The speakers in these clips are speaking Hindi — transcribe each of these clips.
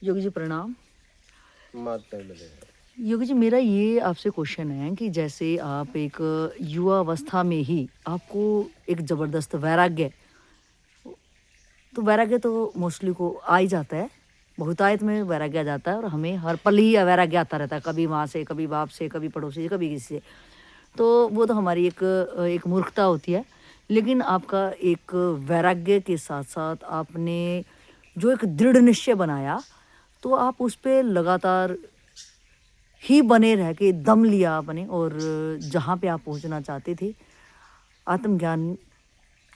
योगी जी प्रणाम। माता मिलेगा। योगी जी मेरा ये आपसे क्वेश्चन है कि जैसे आप एक युवा अवस्था में ही आपको एक ज़बरदस्त वैराग्य, तो वैराग्य तो मोस्टली को आ ही जाता है, बहुतायत में वैराग्य आ जाता है और हमें हर पल ही वैराग्य आता रहता है, कभी माँ से, कभी बाप से, कभी पड़ोसी से, कभी किसी से। तो वो तो हमारी एक मूर्खता होती है। लेकिन आपका एक वैराग्य के साथ-साथ आपने जो एक दृढ़ निश्चय बनाया, तो आप उस पे लगातार ही बने रह के दम लिया आपने और जहाँ पे आप पहुँचना चाहते थे, आत्मज्ञान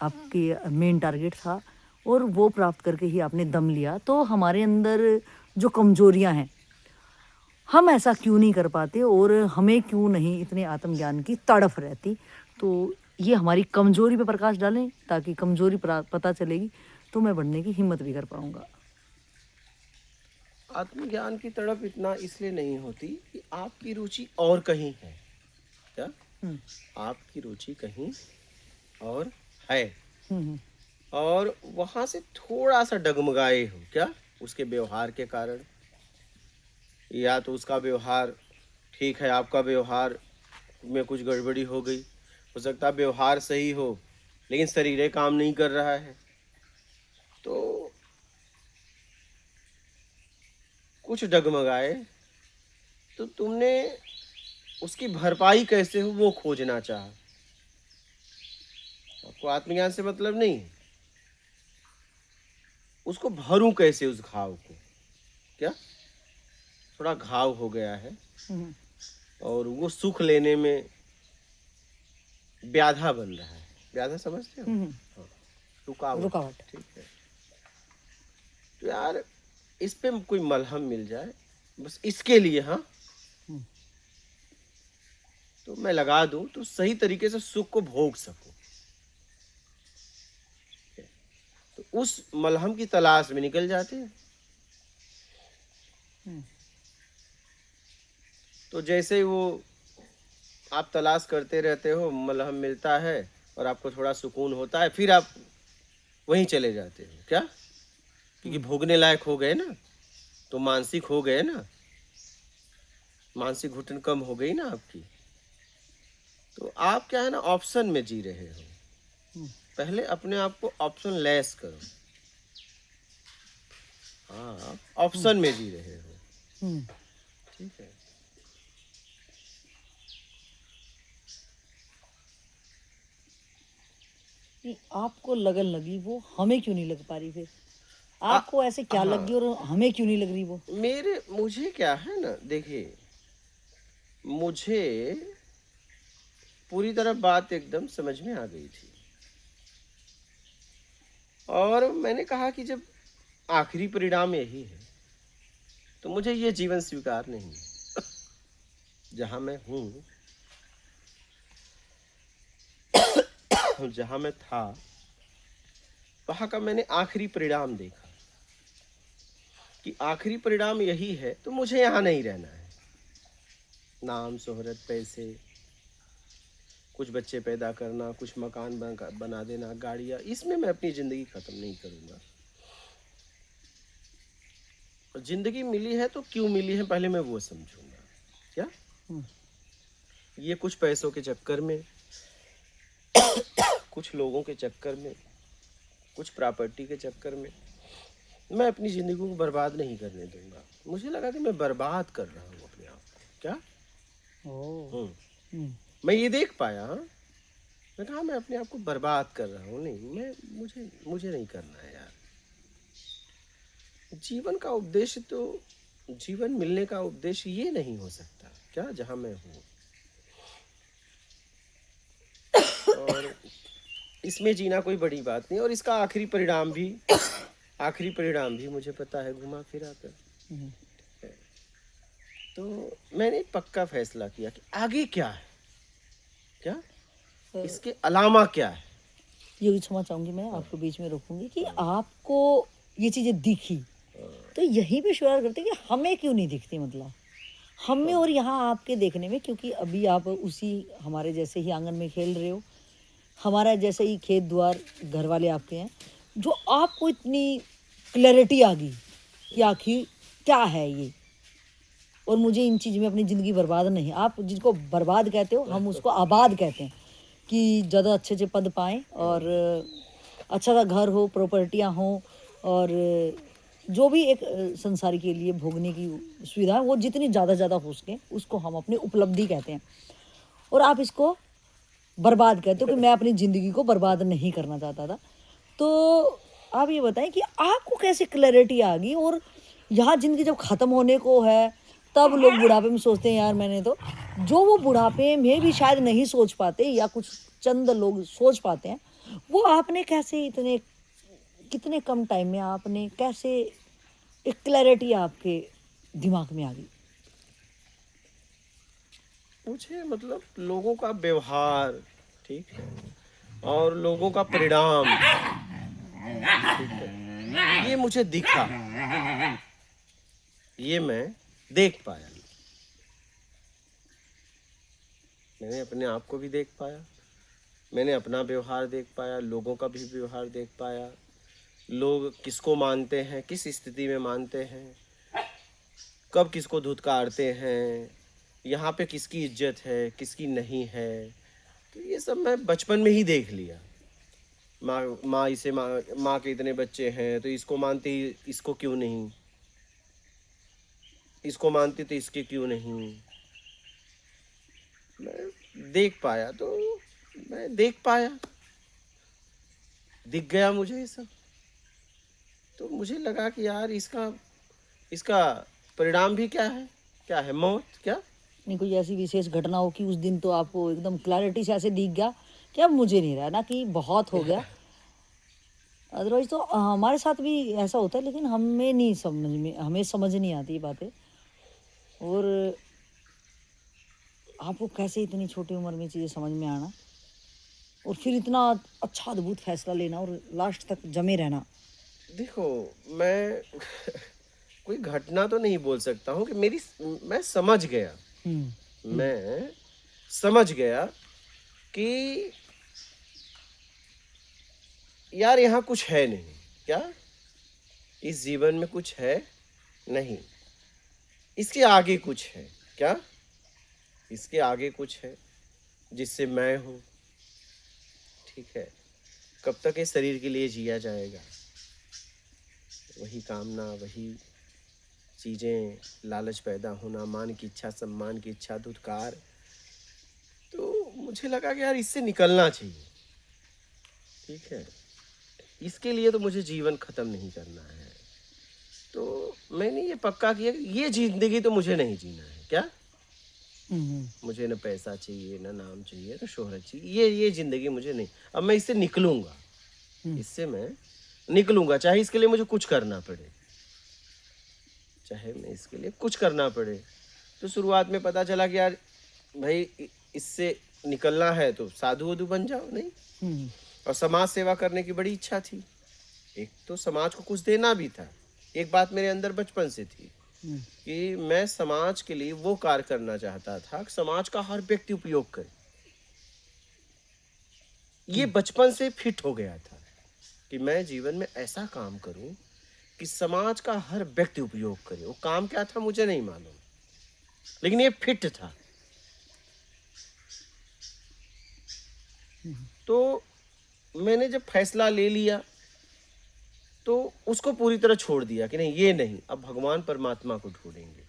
आपकी मेन टारगेट था और वो प्राप्त करके ही आपने दम लिया। तो हमारे अंदर जो कमज़ोरियाँ हैं, हम ऐसा क्यों नहीं कर पाते और हमें क्यों नहीं इतने आत्मज्ञान की तड़फ रहती? तो ये हमारी कमज़ोरी पे प्रकाश डालें ताकि कमज़ोरी पता चलेगी, तो मैं बढ़ने की हिम्मत भी कर पाऊँगा। आत्मज्ञान की तड़प इतना इसलिए नहीं होती कि आपकी रुचि और कहीं है। क्या? हुँ। आपकी रुचि कहीं और है हुँ, हुँ। और वहाँ से थोड़ा-सा डगमगाए हो। क्या? उसके व्यवहार के कारण, या तो उसका व्यवहार ठीक है, आपका व्यवहार में कुछ गड़बड़ी हो गई। हो सकता है व्यवहार सही हो, लेकिन शरीर काम नहीं कर रहा है। तो कुछ डगमगाए, तो तुमने उसकी भरपाई कैसे हो वो खोजना चाहा। आपको आत्मज्ञान से मतलब नहीं, उसको भरूं कैसे उस घाव को। क्या? थोड़ा घाव हो गया है हुँ, और वो सुख लेने में व्याधा बन रहा है। व्याधा समझते हो? हुँ, हुँ। हाँ, रुकावट। रुकावट। ठीक है, तो यार इस पे कोई मलहम मिल जाए बस इसके लिए, हाँ, हुँ, तो मैं लगा दूं तो सही तरीके से सुख को भोग सकूं। तो उस मलहम की तलाश में निकल जाते हैं। हुँ, तो जैसे वो आप तलाश करते रहते हो, मलहम मिलता है और आपको थोड़ा सुकून होता है, फिर आप वहीं चले जाते हो। क्या? क्योंकि हुँ, भोगने लायक हो गए ना, तो मानसिक हो गए ना, मानसिक घुटन कम हो गई ना आपकी। तो आप क्या है ना, ऑप्शन में जी रहे हो। हुँ, पहले अपने आप को ऑप्शन लेस करो। हाँ, आप हुँ, ऑप्शन में जी रहे हो। हुँ। ठीक है। कि आपको लगन लगी वो हमें क्यों नहीं लग पा रही फिर? आ, आपको ऐसे क्या लग हाँ, गई और हमें क्यों नहीं लग रही वो? मुझे क्या है ना, देखिए, मुझे पूरी तरह बात एकदम समझ में आ गई थी और मैंने कहा कि जब आखिरी परिणाम यही है, तो मुझे ये जीवन स्वीकार नहीं है। जहां मैं हूँ, जहां मैं था, वहां का मैंने आखिरी परिणाम देखा कि आखिरी परिणाम यही है, तो मुझे यहाँ नहीं रहना है। नाम, शोहरत, पैसे, कुछ बच्चे पैदा करना, कुछ मकान बना देना, गाड़ियाँ, इसमें मैं अपनी ज़िंदगी ख़त्म नहीं करूँगा। और ज़िंदगी मिली है तो क्यों मिली है, पहले मैं वो समझूंगा। क्या? हुँ, ये कुछ पैसों के चक्कर में, कुछ लोगों के चक्कर में, कुछ प्रॉपर्टी के चक्कर में मैं अपनी ज़िंदगी को बर्बाद नहीं करने दूंगा। मुझे लगा कि मैं बर्बाद कर रहा हूँ अपने आप को। क्या? ओह! हम्म, हुँ, मैं ये देख पाया। हाँ, मैं कहा मैं अपने आप को बर्बाद कर रहा हूँ। नहीं, मैं मुझे मुझे नहीं करना है यार। जीवन का उद्देश्य तो, जीवन मिलने का उद्देश्य ये नहीं हो सकता क्या, जहाँ मैं हूँ। और इसमें जीना कोई बड़ी बात नहीं, और इसका आखिरी परिणाम भी मुझे पता है, घुमा फिरा कर। हुँ। तो मैंने पक्का फैसला किया कि आगे क्या है। क्या? अ, इसके अलावा क्या है। ये भी क्षमा चाहूँगी मैं, हाँ, आपको बीच में रोकूँगी कि हाँ, आपको ये चीज़ें दिखी, हाँ, तो यहीं पे शुरुआत करते हैं कि हमें क्यों नहीं दिखती मतलब? हमें हाँ, और यहाँ आपके देखने में क्योंकि अभी आप उसी हमारे जैसे ही आँगन में खेल रहे हो, हमारा जैसे ही खेत-द्वार घरवाले आपके हैं, जो आपको इतनी क्लैरिटी आ गई कि आखिर क्या है ये, और मुझे इन चीज़ में अपनी ज़िंदगी बर्बाद नहीं। आप जिसको बर्बाद कहते हो, हम उसको आबाद कहते हैं, कि ज़्यादा अच्छे अच्छे पद पाएँ और अच्छा सा घर हो, प्रॉपर्टियाँ हों, और जो भी एक संसार के लिए भोगने की सुविधा है, वो जितनी ज़्यादा ज़्यादा हो सके, उसको हम अपनी उपलब्धि कहते हैं। और आप इसको बर्बाद कहते हो कि मैं अपनी ज़िंदगी को बर्बाद नहीं करना चाहता था। तो आप ये बताएँ कि आपको कैसे क्लैरिटी आ गई, और यहाँ ज़िंदगी जब ख़त्म होने को है, तब लोग बुढ़ापे में सोचते हैं यार मैंने तो, जो वो बुढ़ापे में भी शायद नहीं सोच पाते, या कुछ चंद लोग सोच पाते हैं, वो आपने कैसे इतने कितने कम टाइम में आपने कैसे एक क्लैरिटी आपके दिमाग में आ गई? मुझे मतलब लोगों का व्यवहार, ठीक है, और लोगों का परिणाम, ठीक है, ये मुझे दिखा, ये मैं देख पाया। मैंने अपने आप को भी देख पाया, मैंने अपना व्यवहार देख पाया, लोगों का भी व्यवहार देख पाया, लोग किसको मानते हैं, किस स्थिति में मानते हैं, कब किसको धुतकारते हैं, यहाँ पे किसकी इज्जत है, किसकी नहीं है। तो ये सब मैं बचपन में ही देख लिया। माँ के इतने बच्चे हैं तो इसको मानती, इसको क्यों नहीं, इसको मानती तो इसके क्यों नहीं। मैं देख पाया, तो मैं देख पाया, दिख गया मुझे ये सब। तो मुझे लगा कि यार इसका इसका परिणाम भी क्या है, मौत क्या। नहीं, कोई ऐसी विशेष घटना हो कि उस दिन तो आपको एकदम क्लैरिटी से ऐसे दिख गया कि अब मुझे नहीं रहना, कि बहुत हो गया। अदरवाइज तो हमारे साथ भी ऐसा होता है, लेकिन हमें समझ नहीं आती ये बातें। और आपको कैसे इतनी छोटी उम्र में चीज़ें समझ में आना, और फिर इतना अच्छा अद्भुत फैसला लेना, और लास्ट तक जमे रहना। देखो, मैं कोई घटना तो नहीं बोल सकता हूँ कि मैं समझ गया, मैं समझ गया कि यार यहाँ कुछ है नहीं। क्या इस जीवन में कुछ है नहीं, इसके आगे कुछ है। क्या इसके आगे कुछ है जिससे मैं हूँ, ठीक है। कब तक इस शरीर के लिए जिया जाएगा, वही कामना, वही चीज़ें, लालच पैदा होना, मान की इच्छा, सम्मान की इच्छा, धुतकार। तो मुझे लगा कि यार इससे निकलना चाहिए, ठीक है। इसके लिए तो मुझे जीवन ख़त्म नहीं करना है। तो मैंने ये पक्का किया कि ये ज़िंदगी तो मुझे नहीं जीना है। क्या मुझे न पैसा चाहिए, न नाम चाहिए, न शोहरत चाहिए, ये ज़िंदगी मुझे नहीं। अब मैं इससे निकलूँगा, इससे मैं निकलूँगा, चाहे इसके लिए मुझे कुछ करना पड़े, चाहे मैं इसके लिए कुछ करना पड़े। तो शुरुआत में पता चला कि यार भाई इससे निकलना है तो साधु वाधु बन जाओ, नहीं। और समाज सेवा करने की बड़ी इच्छा थी, एक तो समाज को कुछ देना भी था। एक बात मेरे अंदर बचपन से थी कि मैं समाज के लिए वो कार्य करना चाहता था कि समाज का हर व्यक्ति उपयोग करे। ये बचपन से फिट हो गया था कि मैं जीवन में ऐसा काम करूं कि समाज का हर व्यक्ति उपयोग करे। वो काम क्या था मुझे नहीं मालूम, लेकिन ये फिट था। तो मैंने जब फैसला ले लिया तो उसको पूरी तरह छोड़ दिया कि नहीं, ये नहीं, अब भगवान परमात्मा को ढूंढेंगे।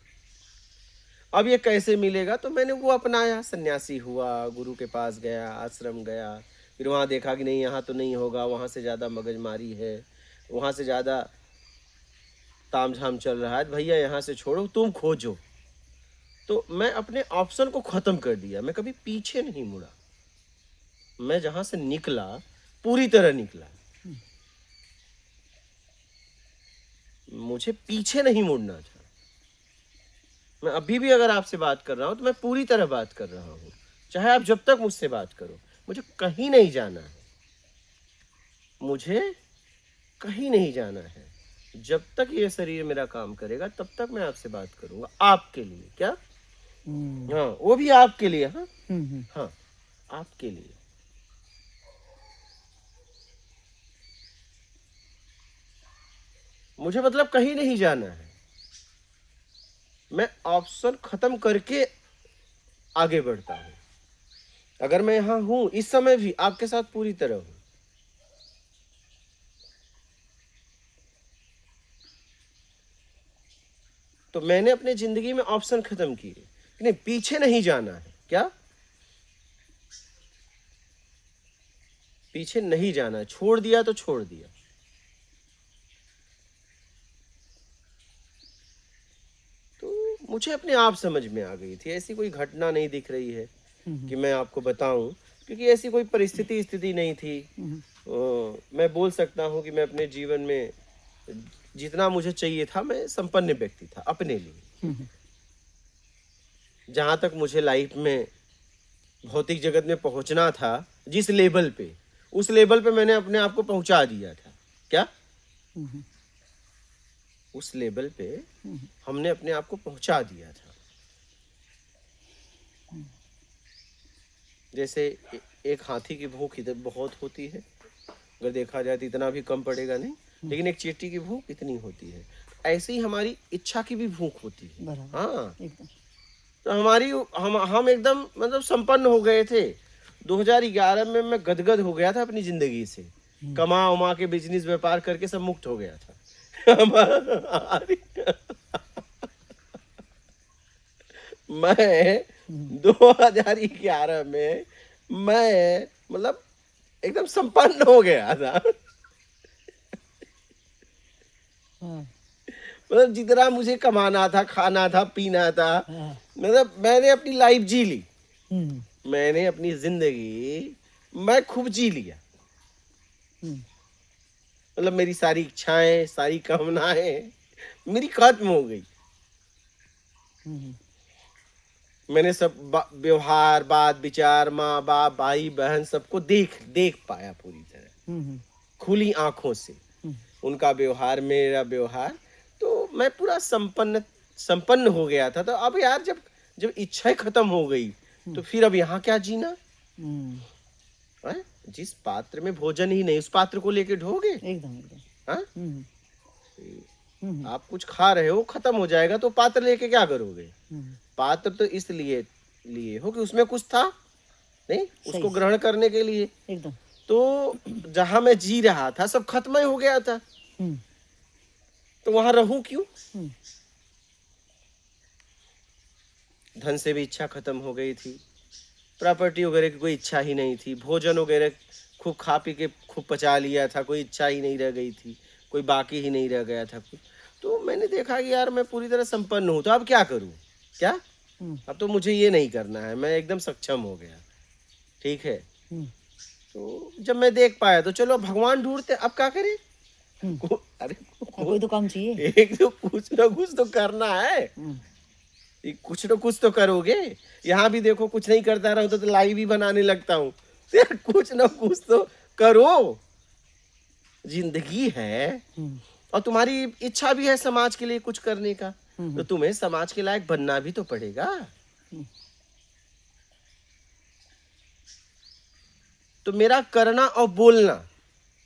अब ये कैसे मिलेगा, तो मैंने वो अपनाया, सन्यासी हुआ, गुरु के पास गया, आश्रम गया। फिर वहाँ देखा कि नहीं, यहाँ तो नहीं होगा, वहाँ से ज़्यादा मगजमारी है, वहाँ से ज़्यादा तामझाम चल रहा है, भैया यहाँ से छोड़ो, तुम खोजो। तो मैं अपने ऑप्शन को ख़त्म कर दिया, मैं कभी पीछे नहीं मुड़ा। मैं जहाँ से निकला पूरी तरह निकला, मुझे पीछे नहीं मुड़ना था। मैं अभी भी अगर आपसे बात कर रहा हूँ तो मैं पूरी तरह बात कर रहा हूँ, चाहे आप जब तक मुझसे बात करो। मुझे कहीं नहीं जाना है, मुझे कहीं नहीं जाना है। जब तक ये शरीर मेरा काम करेगा तब तक मैं आपसे बात करूंगा, आपके लिए। क्या हाँ, वो भी आपके लिए। हाँ हाँ, आपके लिए। मुझे मतलब कहीं नहीं जाना है, मैं ऑप्शन खत्म करके आगे बढ़ता हूँ। अगर मैं यहाँ हूं इस समय भी आपके साथ पूरी तरह हूं, तो मैंने अपने जिंदगी में ऑप्शन खत्म किए कि नहीं, पीछे नहीं जाना है। क्या पीछे नहीं जाना है, छोड़ दिया तो छोड़ दिया। तो मुझे अपने आप समझ में आ गई थी, ऐसी कोई घटना नहीं दिख रही है कि मैं आपको बताऊं, क्योंकि ऐसी कोई परिस्थिति स्थिति नहीं थी। मैं बोल सकता हूं कि मैं अपने जीवन में जितना मुझे चाहिए था, मैं संपन्न व्यक्ति था अपने लिए। जहां तक मुझे लाइफ में भौतिक जगत में पहुंचना था, जिस लेवल पे, उस लेवल पे मैंने अपने आप को पहुंचा दिया था। क्या उस लेवल पे हमने अपने आप को पहुंचा दिया था। जैसे एक हाथी की भूख इधर बहुत होती है, अगर देखा जाए तो इतना भी कम पड़ेगा नहीं, लेकिन एक चींटी की भूख इतनी होती है। ऐसे ही हमारी इच्छा की भी भूख होती है। बराबर, हाँ, एकदम। तो हमारी हम एकदम मतलब संपन्न हो गए थे। 2011 में मैं गदगद हो गया था अपनी जिंदगी से, कमा उमा के बिजनेस व्यापार करके सब मुक्त हो गया था। मैं 2011 में मैं मतलब एकदम संपन्न हो गया था। हाँ, मतलब जितना मुझे कमाना था, खाना था, पीना था, हाँ, मतलब मैंने अपनी लाइफ जी ली। हम्म, मैंने अपनी जिंदगी मैं खूब जी लिया। हम्म, मतलब मेरी सारी इच्छाएं, सारी कामनाएं मेरी खत्म हो गई। हम्म, मैंने सब व्यवहार, बात विचार, माँ बाप, भाई बहन सबको देख देख पाया पूरी तरह, हम्म, खुली आंखों से। हम्म, उनका व्यवहार, मेरा व्यवहार, तो मैं पूरा संपन्न संपन्न हो गया था। तो अब यार जब जब इच्छाएं खत्म हो गई, तो फिर अब यहाँ क्या जीना हम्म, है? जिस पात्र में भोजन ही नहीं, उस पात्र को लेके ढोगे? एकदम एकदम। हाँ? हम्म, हम्म, आप कुछ खा रहे हो, खत्म हो जाएगा, तो पात्र लेके क्या करोगे? हम्म, पात्र तो इसलिए लिए हो कि उसमें कुछ था नहीं, सही, उसको ग्रहण करने के लिए। एकदम। तो जहां मैं जी रहा था सब खत्म ही हो गया था, हम्म, तो वहां रहूं क्यों? हम्म, धन से भी इच्छा खत्म हो गई थी, प्रॉपर्टी वगैरह की कोई इच्छा ही नहीं थी, भोजन वगैरह खूब खा पी के खूब पचा लिया था, कोई इच्छा ही नहीं रह गई थी, कोई बाकी ही नहीं रह गया था कुछ। तो मैंने देखा कि यार मैं पूरी तरह संपन्न हूं, तो अब क्या करूं? क्या हम्म, अब तो मुझे ये नहीं करना है, मैं एकदम सक्षम हो गया। ठीक है, हम्म, तो जब मैं देख पाया तो चलो भगवान ढूंढते, अब क्या करें? हम्म, अरे हाँ, कोई तो काम चाहिए। एक तो कुछ ना कुछ तो करना है, हम्म, ये कुछ ना कुछ तो करोगे। यहाँ भी देखो कुछ नहीं करता रहो तो लाइव ही बनाने लगता हूँ। तो यार कुछ ना कुछ तो करो, जिंदगी है। हम्म, और तुम्हारी इच्छा भी है समाज के लिए कुछ करने का, तो हम्म, तुम्हें समाज के लायक बनना भी तो पड़ेगा। हम्म, तो मेरा करना और बोलना,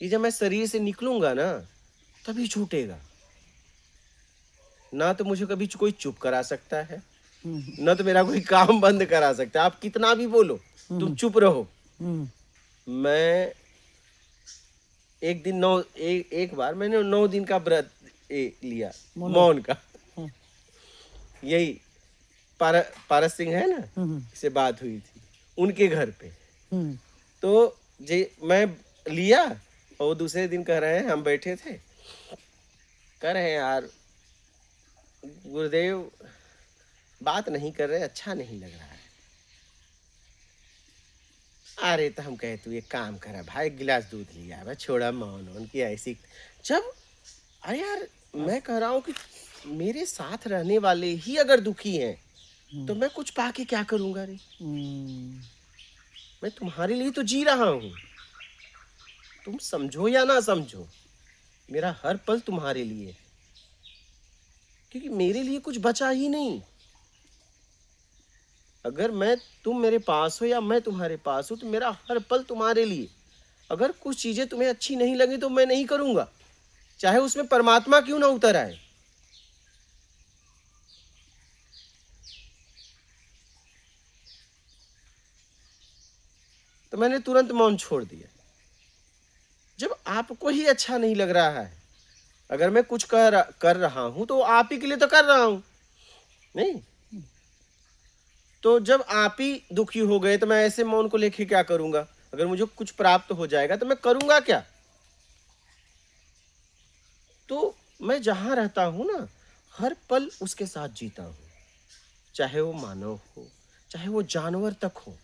ये जब मैं शरीर से निकलूंगा ना, तभी छूटेगा। ना तो मुझे कभी कोई चुप करा सकता है, हम्म, ना तो मेरा कोई काम बंद करा सकता है। आप कितना भी बोलो, तुम चुप रहो। हम्म, मैं एक दिन एक बार मैंने 9 दिन का व्रत लिया, मनोज, मौन का। हाँ, यही पारस सिंह है ना, हम्म, इससे बात हुई थी उनके घर पे। हम्म, तो जे मैं लिया, और वो दूसरे दिन कह रहे हैं, हम बैठे थे, कह रहे हैं यार गुरुदेव बात नहीं कर रहे, अच्छा नहीं लग रहा है। अरे तो हम कहे तू एक काम करा भाई, एक गिलास दूध लिया भाई, छोड़ा मौन वौन की ऐसी। जब अरे यार मैं कह रहा हूँ कि मेरे साथ रहने वाले ही अगर दुखी हैं, तो मैं कुछ पाके क्या करूंगा रे? हम्म, मैं तुम्हारे लिए तो जी रहा हूँ, तुम समझो या ना समझो, मेरा हर पल तुम्हारे लिए, क्योंकि मेरे लिए कुछ बचा ही नहीं। अगर तुम मेरे पास हो या मैं तुम्हारे पास हूं, तो मेरा हर पल तुम्हारे लिए। अगर कुछ चीजें तुम्हें अच्छी नहीं लगी तो मैं नहीं करूंगा, चाहे उसमें परमात्मा क्यों ना उतर आए। तो मैंने तुरंत मौन छोड़ दिया। जब आपको ही अच्छा नहीं लग रहा है, अगर मैं कुछ कर रहा हूं तो आप ही के लिए तो कर रहा हूं, नहीं? तो जब आप ही दुखी हो गए तो मैं ऐसे मौन को लेके क्या करूंगा? अगर मुझे कुछ प्राप्त हो जाएगा तो मैं करूंगा क्या? तो मैं जहां रहता हूं ना, हर पल उसके साथ जीता हूं, चाहे वो मानव हो, चाहे वो जानवर तक हो।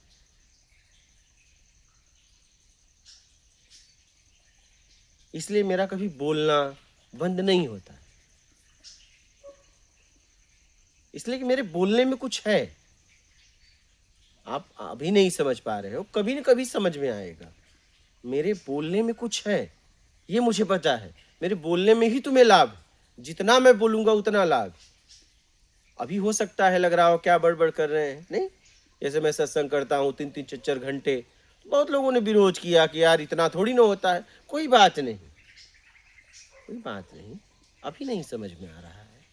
इसलिए मेरा कभी बोलना बंद नहीं होता, इसलिए कि मेरे बोलने में कुछ है। आप अभी नहीं समझ पा रहे हो, कभी न कभी समझ में आएगा। मेरे बोलने में कुछ है, ये मुझे पता है। मेरे बोलने में ही तुम्हें लाभ, जितना मैं बोलूंगा उतना लाभ। अभी हो सकता है लग रहा हो क्या बड़बड़ कर रहे हैं, नहीं? जैसे मैं सत्संग करता हूँ 3-3 4-4 घंटे, बहुत लोगों ने विरोध किया कि यार इतना थोड़ी ना होता है। कोई बात नहीं, कोई बात नहीं, अभी नहीं समझ में आ रहा है,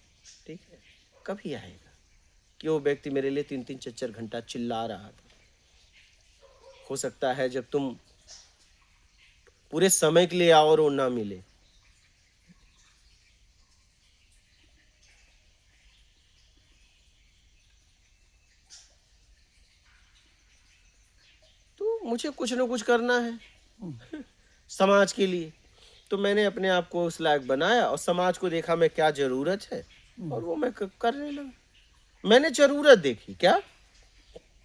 ठीक है? कभी आएगा कि वो व्यक्ति मेरे लिए 3-3 4-4 घंटा चिल्ला रहा था। हो सकता है जब तुम पूरे समय के लिए आओ और वो ना मिले। तो मुझे कुछ ना कुछ करना है समाज के लिए। तो मैंने अपने आप को उस लायक बनाया और समाज को देखा मैं क्या जरूरत है, और वो मैं करने लगा। मैंने जरूरत देखी, क्या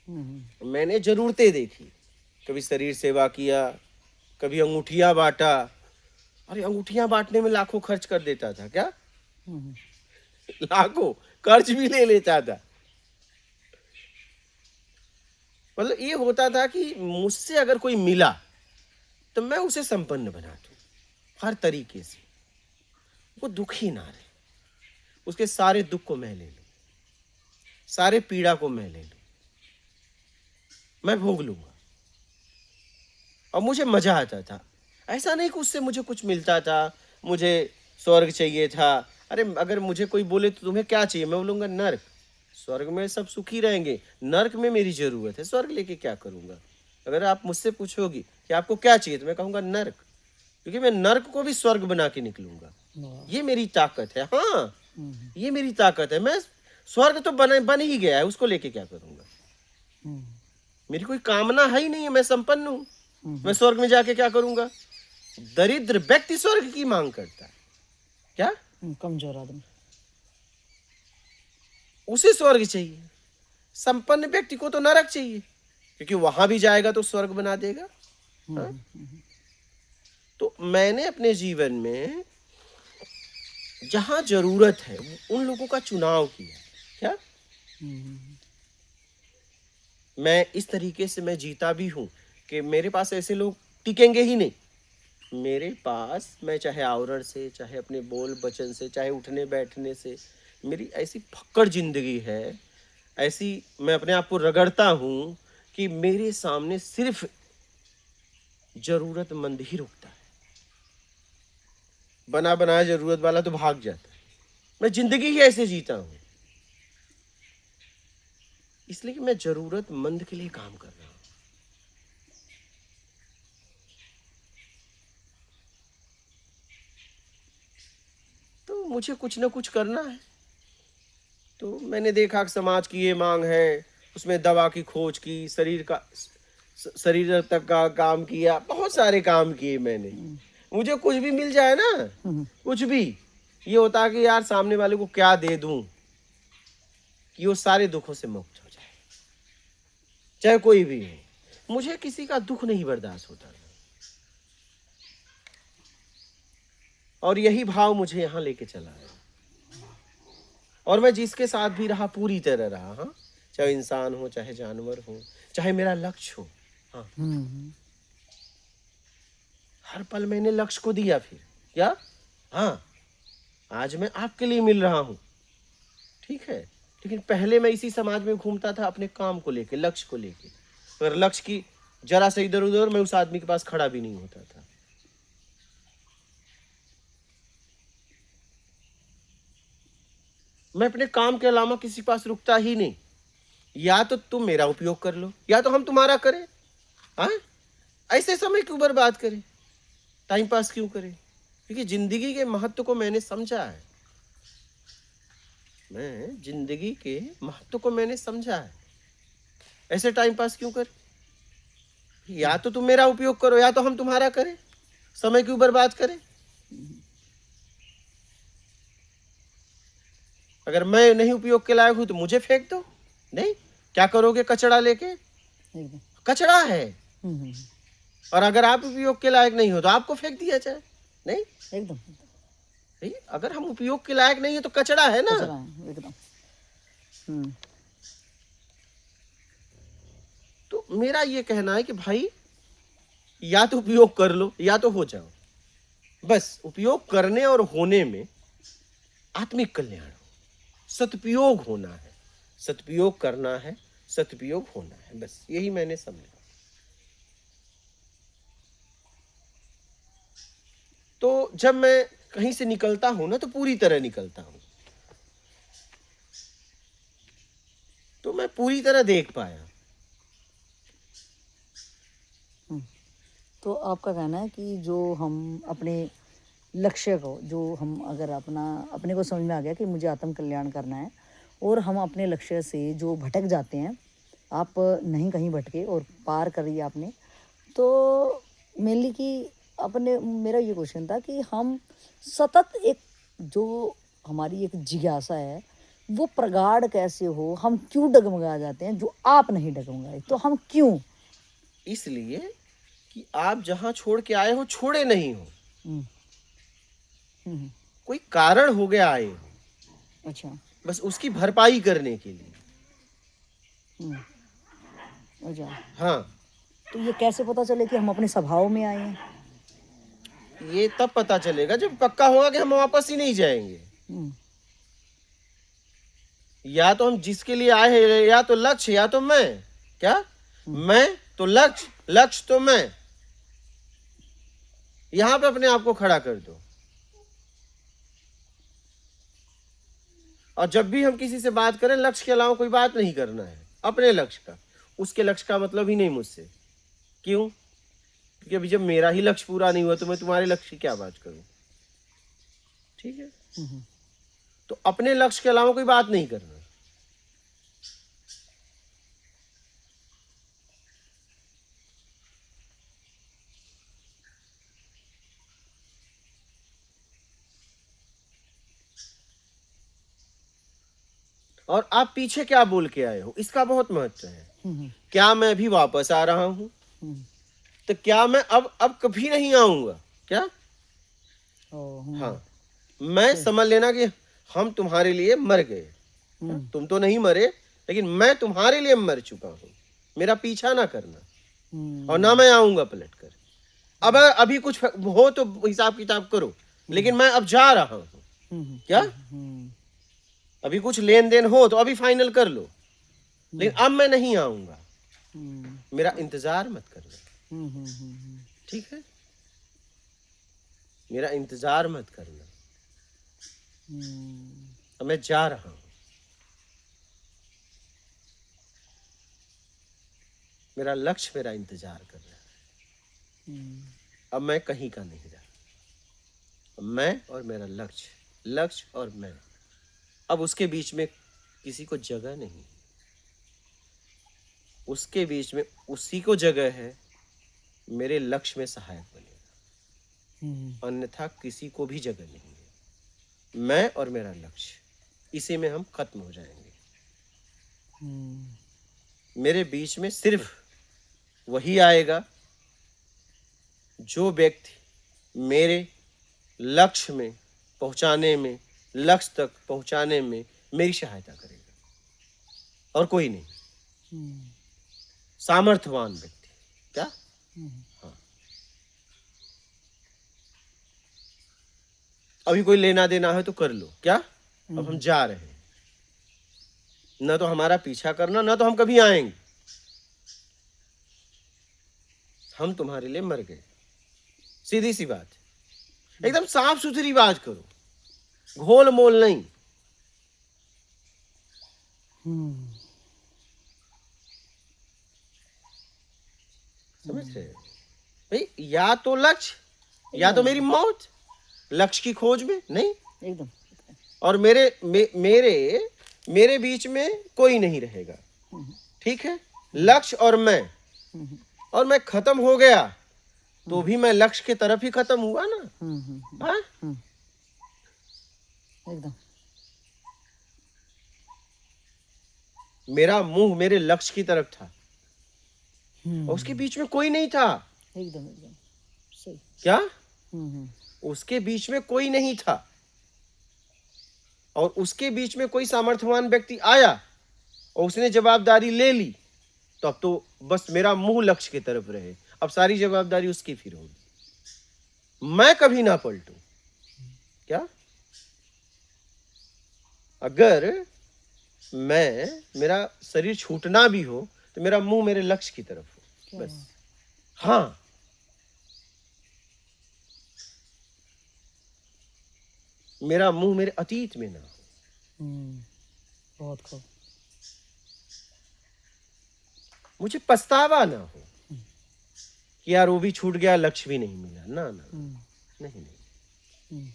मैंने जरूरतें देखी। कभी शरीर सेवा किया, कभी अंगूठियां बांटा। अरे अंगूठियां बांटने में लाखों खर्च कर देता था, क्या लाखों कर्ज भी ले लेता था। मतलब ये होता था कि मुझसे अगर कोई मिला तो मैं उसे संपन्न बना दूं हर तरीके से, वो दुखी ना रहे, उसके सारे दुख को मैं ले लूं, सारे पीड़ा को मैं ले लूं, मैं भोग लूंगा। और मुझे मजा आता था। ऐसा नहीं कि उससे मुझे कुछ मिलता था, मुझे स्वर्ग चाहिए था। अरे अगर मुझे कोई बोले तो तुम्हें क्या चाहिए, मैं बोलूंगा नर्क। स्वर्ग में सब सुखी रहेंगे, नर्क में मेरी जरूरत है, स्वर्ग लेके क्या करूंगा? अगर आप मुझसे पूछोगी कि आपको क्या चाहिए तो मैं कहूंगा नर्क, क्योंकि मैं नर्क को भी स्वर्ग बना के निकलूंगा। ये मेरी ताकत है। हाँ, ये मेरी ताकत है। मैं स्वर्ग तो बन ही गया है, उसको लेके क्या करूंगा? मेरी कोई कामना है ही नहीं है, मैं संपन्न हूं। मैं स्वर्ग में जाके क्या करूंगा? दरिद्र व्यक्ति स्वर्ग की मांग करता है, क्या कमजोर आदमी, उसे स्वर्ग चाहिए। संपन्न व्यक्ति को तो नरक चाहिए, क्योंकि वहां भी जाएगा तो स्वर्ग बना देगा। हाँ? तो मैंने अपने जीवन में जहां जरूरत है उन लोगों का चुनाव किया, क्या मैं इस तरीके से मैं जीता भी हूं कि मेरे पास ऐसे लोग टिकेंगे ही नहीं। मेरे पास, मैं चाहे आवरण से, चाहे अपने बोल वचन से, चाहे उठने बैठने से, मेरी ऐसी फक्कड़ जिंदगी है, ऐसी मैं अपने आप को रगड़ता हूं कि मेरे सामने सिर्फ जरूरतमंद ही रुकता है। बना बनाया जरूरत वाला तो भाग जाता है। मैं जिंदगी ही ऐसे जीता हूं, इसलिए कि मैं जरूरतमंद के लिए काम कर रहा हूं। तो मुझे कुछ ना कुछ करना है। तो मैंने देखा कि समाज की ये मांग है, उसमें दवा की खोज की, शरीर तक का काम किया, बहुत सारे काम किए मैंने। मुझे कुछ भी मिल जाए ना, कुछ भी, ये होता है कि यार सामने वाले को क्या दे दूं कि वो सारे दुखों से मुक्त हो जाए, चाहे कोई भी हो। मुझे किसी का दुख नहीं बर्दाश्त होता था, और यही भाव मुझे यहाँ लेके चला है। और मैं जिसके साथ भी रहा पूरी तरह रहा, हाँ, चाहे इंसान हो, चाहे जानवर हो, चाहे मेरा लक्ष्य हो, हाँ, हर पल मैंने लक्ष्य को दिया। फिर क्या, हाँ, आज मैं आपके लिए मिल रहा हूं, ठीक है, लेकिन पहले मैं इसी समाज में घूमता था अपने काम को लेके, लक्ष्य को लेके। अगर लक्ष्य की जरा से इधर उधर, मैं उस आदमी के पास खड़ा भी नहीं होता था। मैं अपने काम के अलावा किसी के पास रुकता ही नहीं। या तो तुम मेरा उपयोग कर लो, या तो हम तुम्हारा करें। हाँ, ऐसे समय क्यों बर्बाद करें, टाइम पास क्यों करें? क्योंकि जिंदगी के महत्व को मैंने समझा है, मैं जिंदगी के महत्व को मैंने समझा है। ऐसे टाइम पास क्यों करें? या तो तुम मेरा उपयोग करो या तो हम तुम्हारा करें, समय क्यों बर्बाद करें? अगर मैं नहीं उपयोग के लायक हूं तो मुझे फेंक दो। नहीं, क्या करोगे कचड़ा लेके? एकदम। कचड़ा है। हम्म, और अगर आप उपयोग के लायक नहीं हो तो आपको फेंक दिया जाए। नहीं, एकदम नहीं, अगर हम उपयोग के लायक नहीं है तो कचड़ा है ना। कचरा है एकदम। हम्म, तो मेरा ये कहना है कि भाई या तो उपयोग कर लो या तो हो जाओ। बस उपयोग करने और होने में आत्मिक कल्याण हो, सदुपयोग होना है, सदुपयोग करना है, सदुपयोग होना है, बस यही मैंने समझा। तो जब मैं कहीं से निकलता हूं ना तो पूरी तरह निकलता हूं, तो मैं पूरी तरह देख पाया। तो आपका कहना है कि जो हम अपने लक्ष्य को, जो हम अगर अपने को समझ में आ गया कि मुझे आत्म कल्याण करना है, और हम अपने लक्ष्य से जो भटक जाते हैं, आप नहीं कहीं भटके और पार करिए आपने। तो मेनली कि अपने मेरा ये क्वेश्चन था कि हम सतत एक जो हमारी एक जिज्ञासा है वो प्रगाढ़ कैसे हो, हम क्यों डगमगा जाते हैं जो आप नहीं डगमगाए, तो हम क्यों? इसलिए कि आप जहां छोड़ के आए हो छोड़े नहीं हो, हम्म, हम्म, कोई कारण हो गया आए हो, अच्छा। बस उसकी भरपाई करने के लिए। हम्म, अच्छा। हाँ, तो ये कैसे पता चले कि हम अपने स्वभाव में आए हैं? ये तब पता चलेगा जब पक्का होगा कि हम वापस ही नहीं जाएंगे। हम्म, या तो हम जिसके लिए आए हैं, या तो लक्ष्य या तो मैं। क्या? मैं तो लक्ष्य, लक्ष्य तो मैं। यहां पे अपने आप को खड़ा कर दो। और जब भी हम किसी से बात करें, लक्ष्य के अलावा कोई बात नहीं करना है, अपने लक्ष्य का। उसके लक्ष्य का मतलब ही नहीं मुझसे। क्यों? क्योंकि अभी जब मेरा ही लक्ष्य पूरा नहीं हुआ तो मैं तुम्हारे लक्ष्य की क्या बात करूं? ठीक है, तो अपने लक्ष्य के अलावा कोई बात नहीं करना। और आप पीछे क्या बोल के आए हो, इसका बहुत महत्व है। क्या मैं भी वापस आ रहा हूं? तो क्या मैं अब कभी नहीं आऊंगा? क्या? हाँ, मैं समझ लेना कि हम तुम्हारे लिए मर गए। तुम तो नहीं मरे, लेकिन मैं तुम्हारे लिए मर चुका हूं। मेरा पीछा ना करना, और ना मैं आऊंगा पलट कर। अब अभी कुछ हो तो हिसाब किताब करो, लेकिन मैं अब जा रहा हूं। क्या? अभी कुछ लेन देन हो तो अभी फाइनल कर लो, लेकिन अब मैं नहीं आऊंगा। मेरा इंतजार मत करना, ठीक है? मेरा इंतजार मत करना। अब मैं जा रहा हूं, मेरा लक्ष्य मेरा इंतजार कर रहा है। अब मैं कहीं का नहीं रहा, अब मैं और मेरा लक्ष्य, लक्ष्य और मैं। अब उसके बीच में किसी को जगह नहीं, उसके बीच में उसी को जगह है मेरे लक्ष्य में सहायक बनेगा, अन्यथा किसी को भी जगह नहीं है। मैं और मेरा लक्ष्य, इसी में हम खत्म हो जाएंगे। मेरे बीच में सिर्फ वही आएगा जो व्यक्ति मेरे लक्ष्य में पहुंचाने में, लक्ष्य तक पहुंचाने में मेरी सहायता करेगा, और कोई नहीं। सामर्थ्यवान व्यक्ति। क्या? हाँ, अभी कोई लेना देना है तो कर लो। क्या? अब हम जा रहे हैं, ना तो हमारा पीछा करना, ना तो हम कभी आएंगे। हम तुम्हारे लिए मर गए, सीधी सी बात, एकदम साफ सुथरी बात करो, घोल मोल नहीं। समझ रहे हो? भाई या तो लक्ष्य या तो मेरी मौत, लक्ष्य की खोज में नहीं। एकदम। और मेरे बीच में कोई नहीं रहेगा, ठीक है। लक्ष्य और मैं खत्म हो गया तो भी मैं लक्ष्य की तरफ ही खत्म हुआ ना। हाँ? एकदम। मेरा मुंह मेरे लक्ष्य की तरफ था और उसके हम्म, बीच में कोई नहीं था। एकदम एकदम सही। क्या? हम्म, उसके बीच में कोई नहीं था और उसके बीच में कोई सामर्थ्यवान व्यक्ति आया और उसने जवाबदारी ले ली, तो अब तो बस मेरा मुंह लक्ष्य की तरफ रहे, अब सारी जवाबदारी उसकी फिर होगी, मैं कभी ना पलटूं। क्या? अगर मेरा शरीर छूटना भी हो तो मेरा मुंह मेरे लक्ष्य की तरफ हो, क्या बस। हाँ, मेरा मुंह मेरे अतीत में ना हो। बहुत खूब। मुझे पछतावा ना हो कि यार वो भी छूट गया, लक्ष्य भी नहीं मिला। ना ना, नहीं नहीं।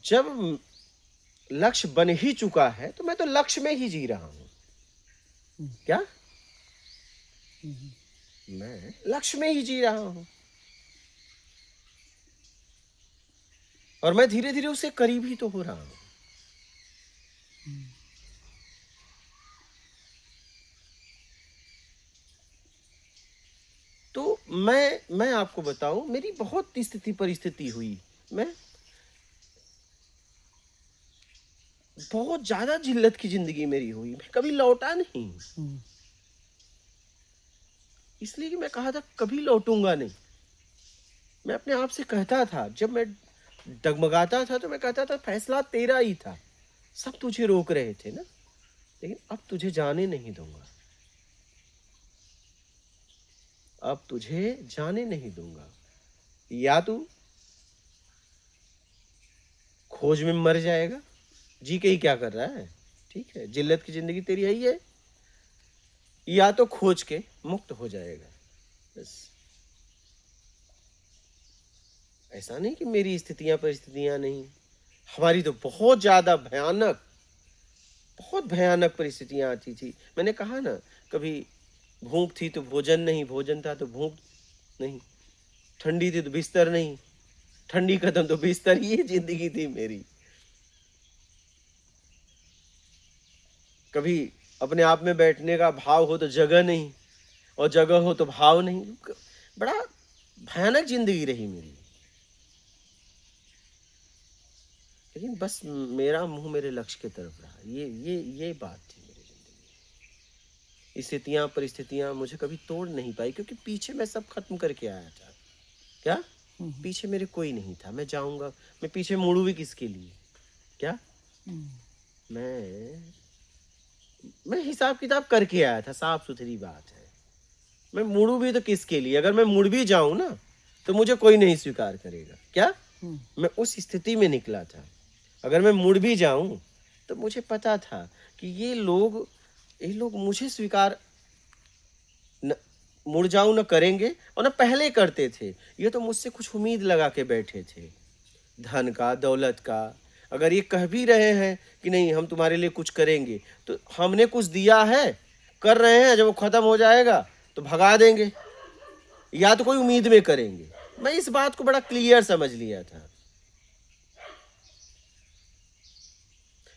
जब लक्ष्य बन ही चुका है तो मैं तो लक्ष्य में ही जी रहा हूं। क्या? मैं लक्ष्य में ही जी रहा हूं और मैं धीरे धीरे उससे करीब ही तो हो रहा हूं। तो मैं आपको बताऊं, मेरी बहुत स्थिति परिस्थिति हुई, मैं बहुत ज्यादा जिल्लत की जिंदगी मेरी हुई, मैं कभी लौटा नहीं, इसलिए कि मैं कहा था कभी लौटूंगा नहीं। मैं अपने आप से कहता था, जब मैं डगमगाता था तो मैं कहता था फैसला तेरा ही था, सब तुझे रोक रहे थे ना, लेकिन अब तुझे जाने नहीं दूंगा, अब तुझे जाने नहीं दूंगा। या तू खोज में मर जाएगा, जी के ही क्या कर रहा है, ठीक है, जिल्लत की जिंदगी तेरी यही है, या तो खोज के मुक्त हो जाएगा, बस। ऐसा नहीं कि मेरी स्थितियां परिस्थितियां नहीं, हमारी तो बहुत भयानक परिस्थितियां आती थी। मैंने कहा ना, कभी भूख थी तो भोजन नहीं, भोजन था तो भूख नहीं, ठंडी थी तो बिस्तर नहीं, ठंडी खत्म तो बिस्तर, ये जिंदगी थी मेरी। कभी अपने आप में बैठने का भाव हो तो जगह नहीं, और जगह हो तो भाव नहीं, बड़ा भयानक जिंदगी रही मेरी। लेकिन बस मेरा मुंह मेरे लक्ष्य की तरफ रहा, ये बात थी मेरी जिंदगी। स्थितियां परिस्थितियां मुझे कभी तोड़ नहीं पाई, क्योंकि पीछे मैं सब खत्म करके आया था। क्या? पीछे मेरे कोई नहीं था, मैं जाऊंगा, मैं पीछे मुड़ू भी किसके लिए? क्या? मैं हिसाब किताब करके आया था, साफ सुथरी बात है। मैं मुड़ू भी तो किसके लिए? अगर मैं मुड़ भी जाऊं ना तो मुझे कोई नहीं स्वीकार करेगा। क्या? मैं उस स्थिति में निकला था, अगर मैं मुड़ भी जाऊं तो मुझे पता था कि ये लोग मुझे स्वीकार न, मुड़ जाऊं न करेंगे, और न पहले करते थे। ये तो मुझसे कुछ उम्मीद लगा के बैठे थे, धन का, दौलत का। अगर ये कह भी रहे हैं कि नहीं हम तुम्हारे लिए कुछ करेंगे, तो हमने कुछ दिया है, कर रहे हैं, जब वो खत्म हो जाएगा तो भगा देंगे, या तो कोई उम्मीद में करेंगे। मैं इस बात को बड़ा क्लियर समझ लिया था।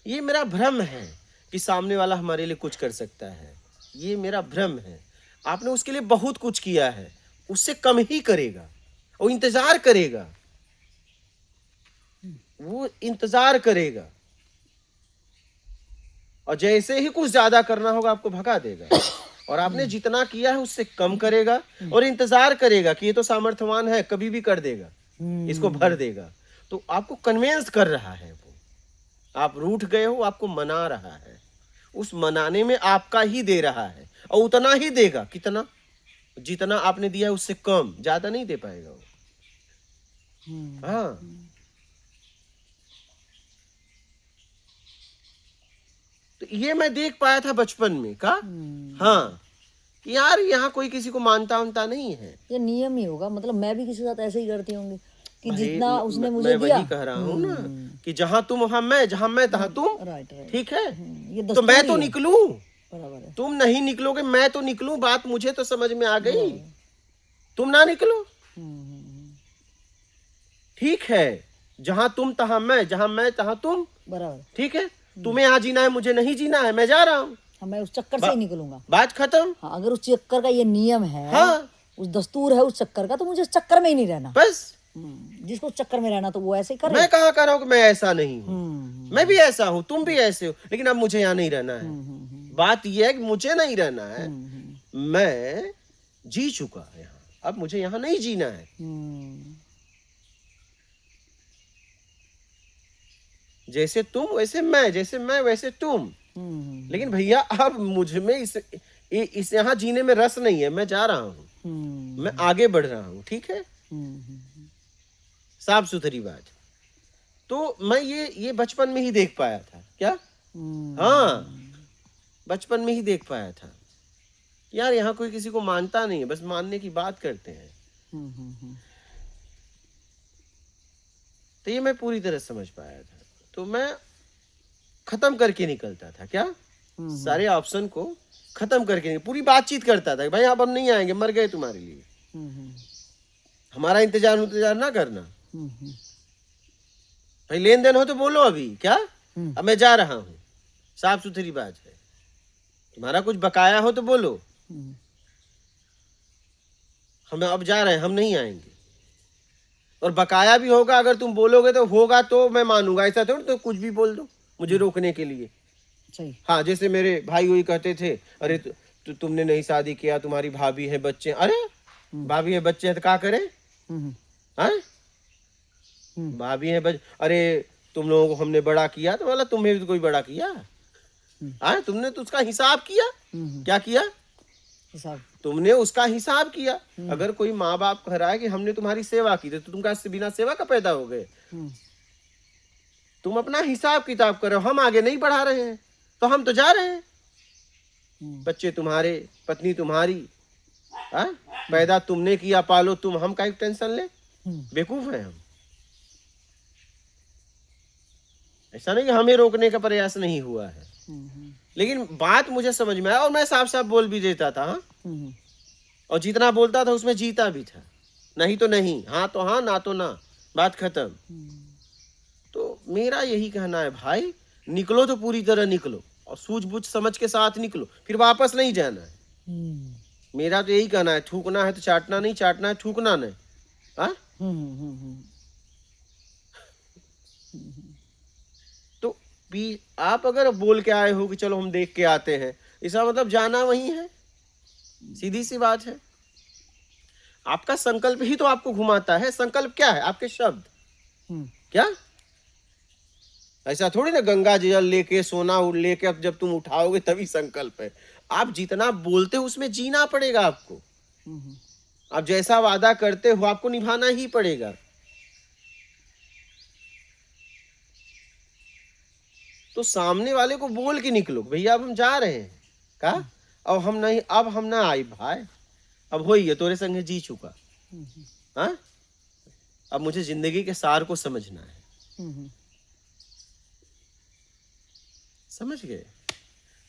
ये मेरा भ्रम है कि सामने वाला हमारे लिए कुछ कर सकता है, ये मेरा भ्रम है। आपने उसके लिए बहुत कुछ किया है, उससे कम ही करेगा, वो इंतजार करेगा, वो इंतजार करेगा, और जैसे ही कुछ ज्यादा करना होगा आपको भगा देगा, और आपने जितना किया है उससे कम करेगा, और इंतजार करेगा कि ये तो सामर्थ्यवान है, कभी भी कर देगा, इसको भर देगा। तो आपको कन्वेंस कर रहा है वो, आप रूठ गए हो, आपको मना रहा है, उस मनाने में आपका ही दे रहा है, और उतना ही देगा, कितना? जितना आपने दिया उससे कम, ज्यादा नहीं दे पाएगा वो। हाँ, तो ये मैं देख पाया था बचपन में का। हाँ, कि यार यहाँ कोई किसी को मानता उनता नहीं है। ये नियम ही होगा, मतलब मैं भी किसी के साथ ऐसे ही करती होंगी कि भाई, जितना उसने मुझे मैं दिया। वही कह रहा हूँ ना कि जहाँ तुम वहाँ मैं, जहाँ मैं तहाँ तुम। Right right. ठीक है, ये तो मैं दस्तूर तो ही है। निकलूं, बराबर है। तुम नहीं निकलोगे, मैं तो निकलूं। बात मुझे तो समझ में आ गई, तुम ना निकलो। ठीक है, जहां तुम तहां मैं, जहां मैं तहां तुम। बराबर। ठीक है, तुम्हें यहाँ जीना है, मुझे नहीं जीना है, मैं जा रहा हूँ। हाँ, मैं उस चक्कर से ही निकलूंगा। बात खत्म। हाँ, अगर उस चक्कर का ये नियम है, हाँ, उस दस्तूर है उस चक्कर का, तो मुझे उस चक्कर में ही नहीं रहना। बस। जिसको उस चक्कर में रहना तो वो ऐसे ही करे। मैं कहाँ कह रहा हूँ कि मैं ऐसा नहीं हूँ, मैं भी ऐसा हूँ, तुम भी ऐसे हो, लेकिन अब मुझे यहाँ नहीं रहना है। बात यह है कि मुझे नहीं रहना है, मैं जी चुका यहाँ, अब मुझे यहाँ नहीं जीना है। जैसे तुम वैसे मैं, जैसे मैं वैसे तुम। लेकिन भैया अब मुझ में इस यहाँ जीने में रस नहीं है, मैं जा रहा हूँ, मैं आगे बढ़ रहा हूँ। ठीक है, साफ सुथरी बात। तो मैं ये बचपन में ही देख पाया था। क्या? हाँ, बचपन में ही देख पाया था यार, यहाँ कोई किसी को मानता नहीं है, बस मानने की बात करते हैं। तो ये मैं पूरी तरह समझ पाया था, तो मैं खत्म करके निकलता था। क्या? सारे ऑप्शन को खत्म करके पूरी बातचीत करता था, भाई अब हम नहीं आएंगे, मर गए तुम्हारे लिए, हमारा इंतजार ना करना। भाई लेन देन हो तो बोलो अभी। क्या? अब मैं जा रहा हूँ, साफ सुथरी बात है। तुम्हारा कुछ बकाया हो तो बोलो, हम अब जा रहे हैं, हम नहीं आएंगे। और बकाया भी होगा, अगर तुम बोलोगे तो होगा, तो मैं मानूंगा। ऐसा थोड़ी तो कुछ भी बोल दो मुझे रोकने के लिए। सही। हाँ, जैसे मेरे भाई वही कहते थे, अरे तुमने नहीं शादी किया, तुम्हारी भाभी है, बच्चे। अरे भाभी है, बच्चे हैं तो क्या करे? हाँ, भाभी है, अरे तुम लोगों को हमने बड़ा किया, तो बोला तुम्हें भी तो कोई बड़ा किया। हाँ, तुमने तो उसका हिसाब किया। क्या किया? हिसाब। तुमने उसका हिसाब किया। अगर कोई माँ बाप कह रहा है कि हमने तुम्हारी सेवा की, तो तुम क्या बिना सेवा का पैदा हो गए? तुम अपना हिसाब किताब करो, हम आगे नहीं बढ़ा रहे हैं तो हम तो जा रहे हैं। बच्चे तुम्हारे, पत्नी तुम्हारी, पैदा तुमने किया, पालो तुम, हम का टेंशन ले? बेवकूफ है हम। ऐसा नहीं कि हमें रोकने का प्रयास नहीं हुआ है, लेकिन बात मुझे समझ में आया और मैं साफ साफ बोल भी देता था। और जितना बोलता था उसमें जीता भी था। नहीं तो नहीं, हाँ तो हाँ, ना तो ना, बात खत्म। तो मेरा यही कहना है भाई, निकलो तो पूरी तरह निकलो और सूझबूझ समझ के साथ निकलो, फिर वापस नहीं जाना है। मेरा तो यही कहना है, थूकना है तो चाटना नहीं, चाटना है थूकना नहीं। हाँ, तो आप अगर बोल के आए हो कि चलो हम देख के आते हैं, इसका मतलब जाना वही है। सीधी सी बात है। आपका संकल्प ही तो आपको घुमाता है। संकल्प क्या है? आपके शब्द। क्या? ऐसा थोड़ी ना गंगा जल लेके, सोना लेके अब जब तुम उठाओगे तभी संकल्प है। आप जितना बोलते हो उसमें जीना पड़ेगा आपको। आप जैसा वादा करते हो आपको निभाना ही पड़ेगा। तो सामने वाले को बोल के निकलो, भैया अब हम जा रहे हैं। का? अब हम नहीं, अब हम ना आई भाई, अब हो ही है, तोरे संगे जी चुका। हाँ, अब मुझे जिंदगी के सार को समझना है। समझ गए?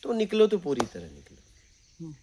तो निकलो तो पूरी तरह निकलो।